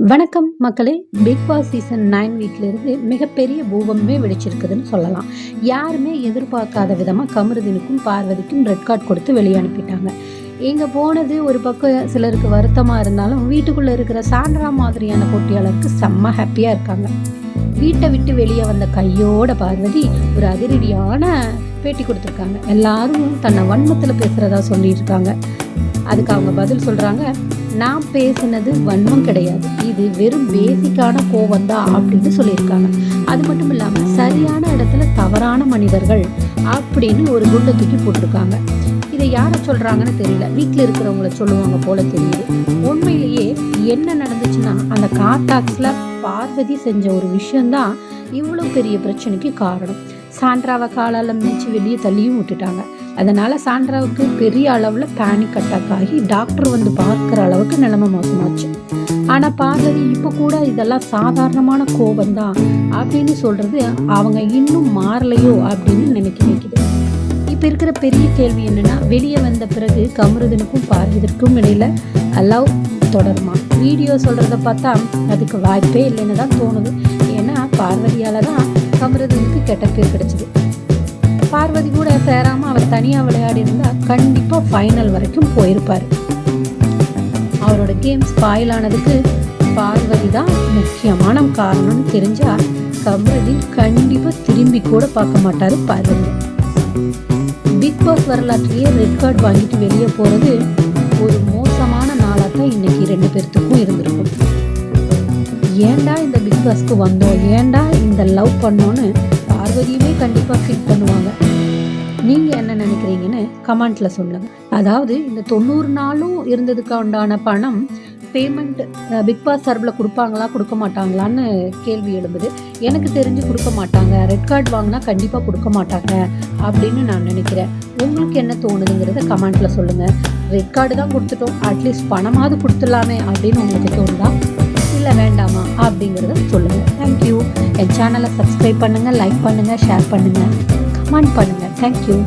வணக்கம் மக்களே. Big Boss season 9 வீட்டிலிருந்து மிகப்பெரிய பூகம்பமே வெடிச்சிருக்குதுன்னு சொல்லலாம். யாருமே எதிர்பார்க்காத விதமாக கமருதீனுக்கும் பார்வதிக்கும் ரெட் கார்டு கொடுத்து வெளியே அனுப்பிட்டாங்க. இங்கே போனது ஒரு பக்கம் சிலருக்கு வருத்தமாக இருந்தாலும் வீட்டுக்குள்ளே இருக்கிற சாண்ட்ரா மாதிரியான போட்டியாளருக்கு செம்ம ஹாப்பியாக இருக்காங்க. வீட்டை விட்டு வெளியே வந்த கையோட பார்வதி ஒரு அதிரடியான பேட்டி கொடுத்துருக்காங்க. எல்லாரும் தன்னை வன்மத்தில் பேசுகிறதா சொல்லியிருக்காங்க. அதுக்கு அவங்க பதில் சொல்கிறாங்க, நான் பேசினது வன்மம் கிடையாது, இது வெறும் பேசிக்கான கோவம் தான் அப்படின்னு சொல்லியிருக்காங்க. அது மட்டும் இல்லாமல் சரியான இடத்துல தவறான மனிதர்கள் அப்படின்னு ஒரு குண்டை தூக்கி போட்டிருக்காங்க. இதை யாரை சொல்கிறாங்கன்னு தெரியல, வீட்டில் இருக்கிறவங்கள சொல்லுவாங்க போல தெரியுது. உண்மையிலேயே என்ன நடந்துச்சுன்னா, அந்த கார்டாக்ஸில் பார்வதி செஞ்ச ஒரு விஷயந்தான் இவ்வளோ பெரிய பிரச்சனைக்கு காரணம். சாண்ட்ராவை காலால் மிதிச்சு வெளியே தள்ளியும் விட்டுட்டாங்க. அதனால் சாண்ட்ராவுக்கு பெரிய அளவில் பேனிக் அட்டாக் ஆகி டாக்டர் வந்து பார்க்குற அளவுக்கு நிலைமை மோசமாச்சு. ஆனால் பார்வதி இப்போ கூட இதெல்லாம் சாதாரணமான கோபம்தான் அப்படின்னு சொல்கிறது அவங்க இன்னும் மாறலையோ அப்படின்னு நினைக்க வைக்குது. இப்போ இருக்கிற பெரிய கேள்வி என்னென்னா, வெளியே வந்த பிறகு கமருதனுக்கும் பார்வதிக்கும் இடையில் லவ் தொடருமா? வீடியோ சொல்கிறத பார்த்தா அதுக்கு வாய்ப்பே இல்லைன்னு தான் தோணுது. ஏன்னா பார்வதியால் தான் கமருதனுக்கு கெட்ட பேர் கிடைச்சிது. பார்வதி கூட சேராமல் அவர் தனியாக விளையாடி இருந்தால் கண்டிப்பாக ஃபைனல் வரைக்கும் போயிருப்பார். அவரோட கேம் ஸ்பாயில் ஆனதுக்கு பார்வதி தான் முக்கியமான காரணம்னு தெரிஞ்சால் கமருதீன் கண்டிப்பாக திரும்பி கூட பார்க்க மாட்டார் பார்வதி. பிக் பாஸ் வரலாற்றிலேயே ரெட் கார்டு வாங்கிட்டு வெளியே போகிறது ஒரு மோசமான நாளாக தான் இன்னைக்கு 2 பேர்த்துக்கும் இருந்திருக்கும். ஏண்டா இந்த பிக் பாஸ்க்கு வந்தோம், ஏண்டா இந்த லவ் பண்ணோன்னு பார்வதியுமே கண்டிப்பாக ஃபீல் பண்ணுவாங்க. நீங்கள் என்ன நினைக்கிறீங்கன்னு கமெண்ட்டில் சொல்லுங்கள். அதாவது இந்த 90 நாளும் இருந்ததுக்கு உண்டான பணம் பேமெண்ட் பிக் பாஸ் சார்பில் கொடுப்பாங்களா கொடுக்க மாட்டாங்களான்னு கேள்வி எழும்புது. எனக்கு தெரிஞ்சு கொடுக்க மாட்டாங்க. ரெட் கார்டு வாங்கினா கண்டிப்பாக கொடுக்க மாட்டாங்க அப்படின்னு நான் நினைக்கிறேன். உங்களுக்கு என்ன தோணுதுங்கிறத கமெண்ட்டில் சொல்லுங்கள். ரெட் கார்டு தான் கொடுத்துட்டோம், அட்லீஸ்ட் பணமாவது கொடுத்துடலாமே அப்படின்னு உங்களுக்கு தோணுதா, இல்லை வேண்டாமா அப்படிங்கிறத சொல்லுங்கள். தேங்க்யூ. என் சேனலை சப்ஸ்கிரைப் பண்ணுங்கள், லைக் பண்ணுங்கள், ஷேர் பண்ணுங்கள், கமெண்ட் பண்ணுங்கள். தேங்க்யூ.